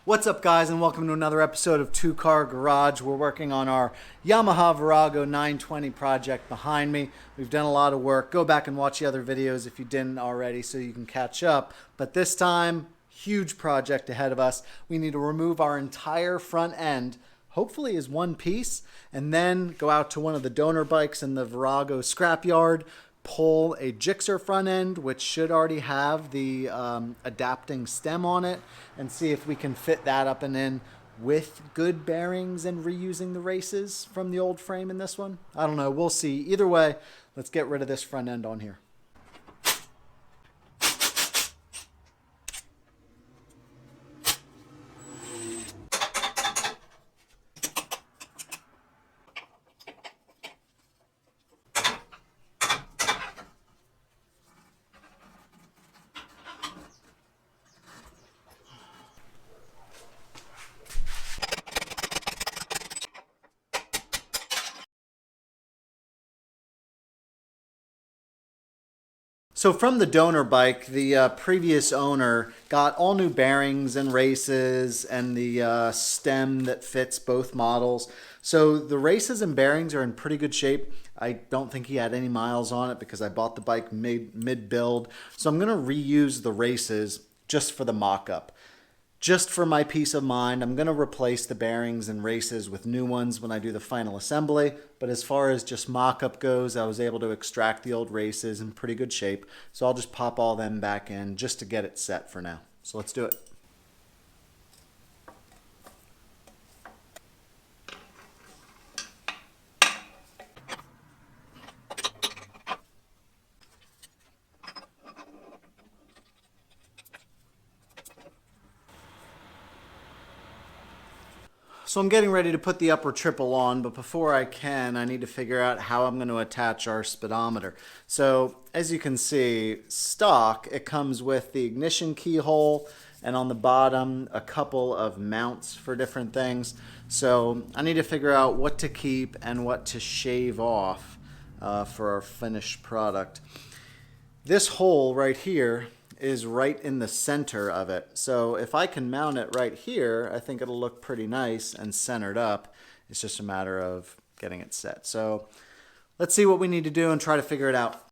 What's up, guys, and welcome to another episode of Two Car Garage. We're working on our Yamaha Virago 920 project behind me. We've done a lot of work. Go back and watch the other videos if you didn't already so you can catch up. But this time, huge project ahead of us. We need to remove our entire front end, hopefully as one piece, and then go out to one of the donor bikes in the Virago scrapyard, pull a GSXR front end, which should already have the adapting stem on it, and see if we can fit that up and in with good bearings and reusing the races from the old frame in this one. I don't know. We'll see. Either way, let's get rid of this front end on here. So from the donor bike, the previous owner got all new bearings and races and the stem that fits both models. So the races and bearings are in pretty good shape. I don't think he had any miles on it because I bought the bike mid-build. So I'm going to reuse the races just for the mock-up. Just for my peace of mind, I'm going to replace the bearings and races with new ones when I do the final assembly. But as far as just mock-up goes, I was able to extract the old races in pretty good shape. So I'll just pop all them back in just to get it set for now. So let's do it. So I'm getting ready to put the upper triple on, but before I can, I need to figure out how I'm going to attach our speedometer. So as you can see, stock, it comes with the ignition keyhole and on the bottom a couple of mounts for different things. So I need to figure out what to keep and what to shave off for our finished product. This hole right here is right in the center of it. So if I can mount it right here, I think it'll look pretty nice and centered up. It's just a matter of getting it set. So let's see what we need to do and try to figure it out.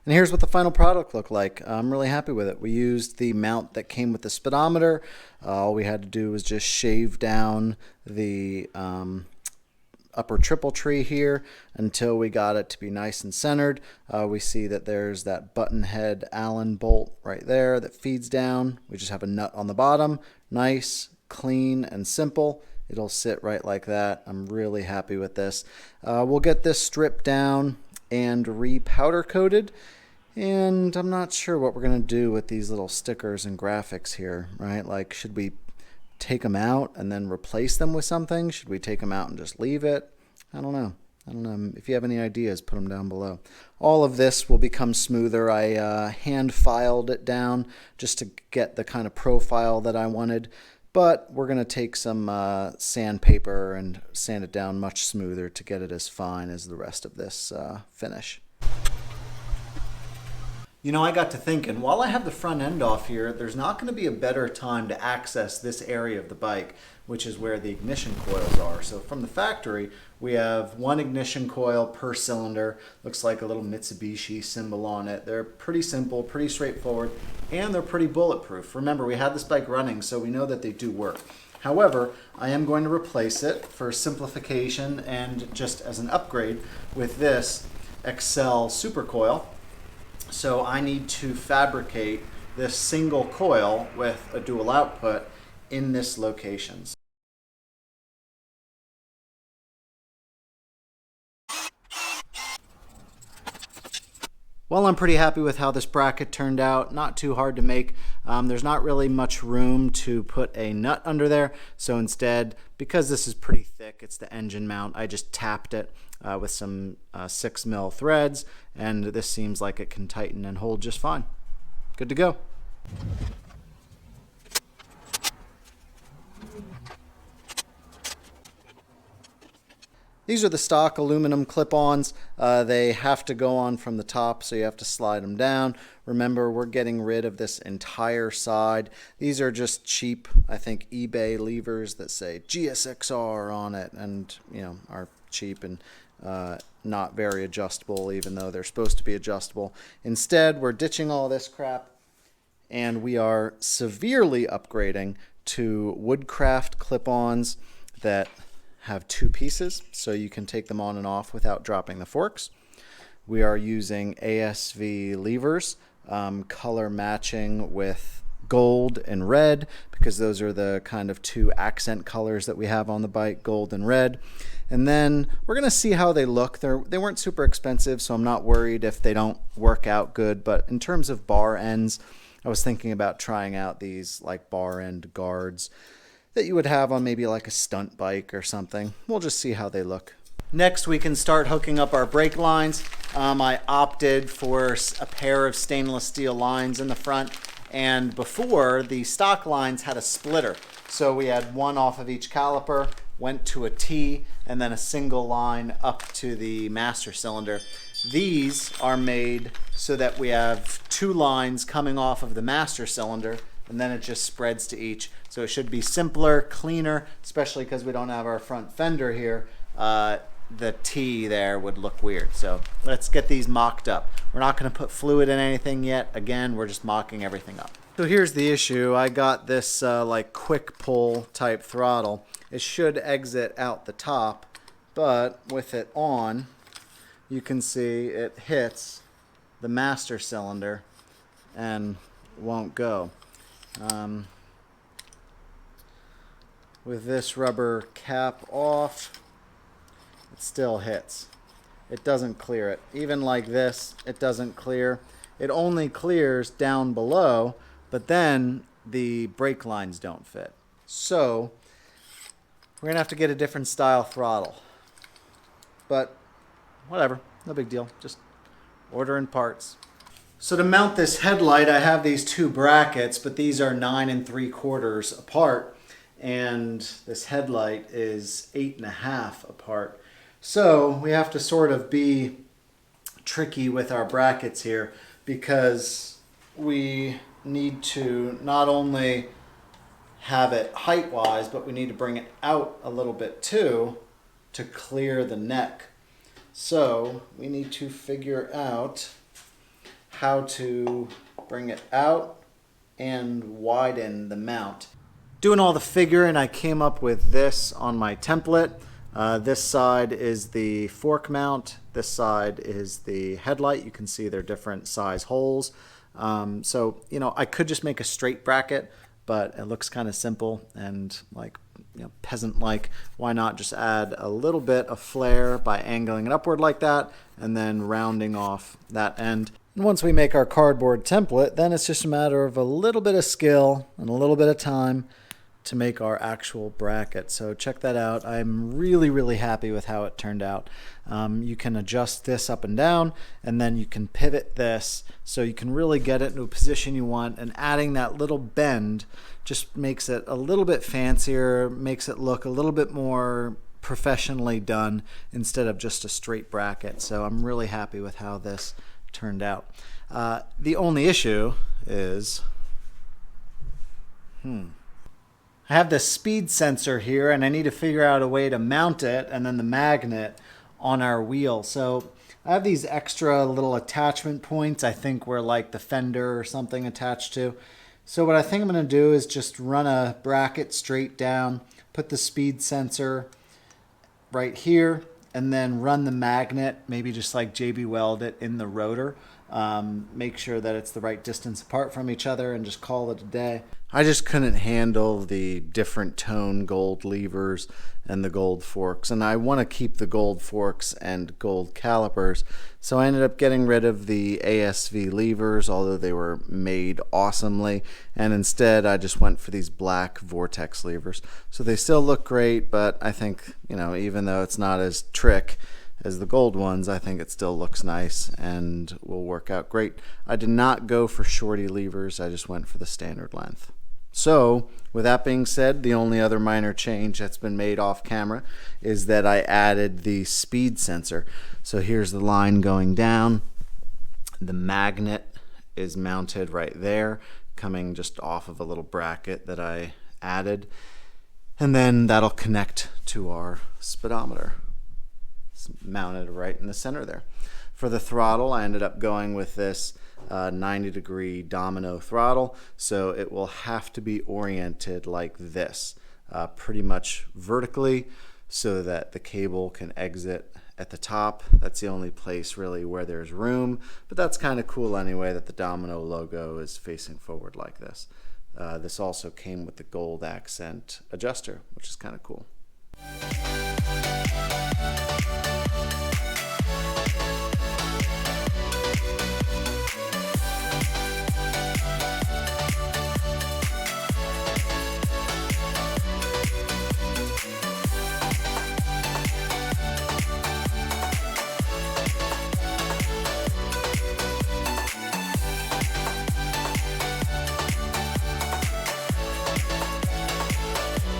And here's what the final product looked like. I'm really happy with it. We used the mount that came with the speedometer. All we had to do was just shave down the upper triple tree here until we got it to be nice and centered. We see that there's that button head Allen bolt right there that feeds down. We just have a nut on the bottom. Nice, clean, and simple. It'll sit right like that. I'm really happy with this. We'll get this stripped down and re-powder coated. And I'm not sure what we're going to do with these little stickers and graphics here, right? Like, should we take them out and then replace them with something? Should we take them out and just leave it? I don't know. If you have any ideas, put them down below. All of this will become smoother. I hand filed it down just to get the kind of profile that I wanted. But we're going to take some sandpaper and sand it down much smoother to get it as fine as the rest of this finish. You know, I got to thinking, while I have the front end off here, there's not going to be a better time to access this area of the bike, which is where the ignition coils are. So from the factory, we have one ignition coil per cylinder. Looks like a little Mitsubishi symbol on it. They're pretty simple, pretty straightforward, and they're pretty bulletproof. Remember, we had this bike running, so we know that they do work. However, I am going to replace it for simplification and just as an upgrade with this Excel super coil. So I need to fabricate this single coil with a dual output in this location. Well, I'm pretty happy with how this bracket turned out. Not too hard to make. There's not really much room to put a nut under there. So instead, because this is pretty thick, it's the engine mount, I just tapped it with some 6mm threads, and this seems like it can tighten and hold just fine. Good to go. These are the stock aluminum clip-ons. They have to go on from the top, so you have to slide them down. Remember, we're getting rid of this entire side. These are just cheap, I think, eBay levers that say GSXR on it, and are cheap and not very adjustable, even though they're supposed to be adjustable. Instead, we're ditching all this crap, and we are severely upgrading to Woodcraft clip-ons that have 2 pieces, so you can take them on and off without dropping the forks. We are using ASV levers, color matching with gold and red, because those are the kind of 2 accent colors that we have on the bike, gold and red. And then we're going to see how they look. They weren't super expensive, so I'm not worried if they don't work out good. But in terms of bar ends, I was thinking about trying out these like bar end guards that you would have on maybe like a stunt bike or something. We'll just see how they look. Next, we can start hooking up our brake lines. I opted for a pair of stainless steel lines in the front, and before, the stock lines had a splitter. So we had one off of each caliper, went to a T, and then a single line up to the master cylinder. These are made so that we have 2 lines coming off of the master cylinder, and then it just spreads to each. So it should be simpler, cleaner, especially because we don't have our front fender here. The T there would look weird. So let's get these mocked up. We're not going to put fluid in anything yet. Again, we're just mocking everything up. So here's the issue. I got this like quick pull type throttle. It should exit out the top, but with it on, you can see it hits the master cylinder and won't go. With this rubber cap off, it still hits. It doesn't clear it. Even like this, it doesn't clear. It only clears down below, but then the brake lines don't fit. So we're gonna have to get a different style throttle. But whatever, no big deal. Just ordering parts. So to mount this headlight, I have these 2 brackets, but these are 9 3/4 apart, and this headlight is 8 1/2 apart. So we have to sort of be tricky with our brackets here, because we need to not only have it height-wise, but we need to bring it out a little bit too to clear the neck. So we need to figure out how to bring it out and widen the mount. Doing all the figuring, I came up with this on my template. This side is the fork mount. This side is the headlight. You can see they're different size holes. So, I could just make a straight bracket, but it looks kind of simple and like, peasant-like. Why not just add a little bit of flare by angling it upward like that and then rounding off that end. And once we make our cardboard template, then it's just a matter of a little bit of skill and a little bit of time to make our actual bracket. So check that out. I'm really, really happy with how it turned out. You can adjust this up and down, and then you can pivot this so you can really get it into a position you want, and adding that little bend just makes it a little bit fancier, makes it look a little bit more professionally done instead of just a straight bracket. So I'm really happy with how this turned out. The only issue is I have the speed sensor here, and I need to figure out a way to mount it and then the magnet on our wheel. So I have these extra little attachment points, I think where like the fender or something attached to. So what I think I'm going to do is just run a bracket straight down, put the speed sensor right here, and then run the magnet, maybe just like JB weld it in the rotor. Make sure that it's the right distance apart from each other, and just call it a day. I just couldn't handle the different tone gold levers and the gold forks, and I want to keep the gold forks and gold calipers, so I ended up getting rid of the ASV levers, although they were made awesomely, and instead I just went for these black Vortex levers. So they still look great, but I think, even though it's not as trick as the gold ones, I think it still looks nice and will work out great. I did not go for shorty levers, I just went for the standard length. So with that being said, the only other minor change that's been made off camera is that I added the speed sensor. So here's the line going down. The magnet is mounted right there, coming just off of a little bracket that I added. And then that'll connect to our speedometer. It's mounted right in the center there. For the throttle, I ended up going with this 90-degree domino throttle, so it will have to be oriented like this, pretty much vertically, so that the cable can exit at the top. That's the only place really where there's room, but that's kind of cool anyway that the domino logo is facing forward like this. This also came with the gold accent adjuster, which is kind of cool.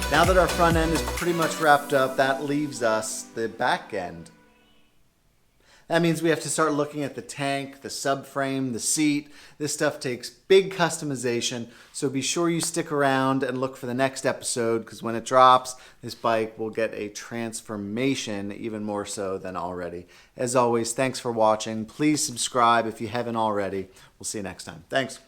Now that our front end is pretty much wrapped up, that leaves us the back end. That means we have to start looking at the tank, the subframe, the seat. This stuff takes big customization, so be sure you stick around and look for the next episode, because when it drops, this bike will get a transformation, even more so than already. As always, thanks for watching. Please subscribe if you haven't already. We'll see you next time. Thanks.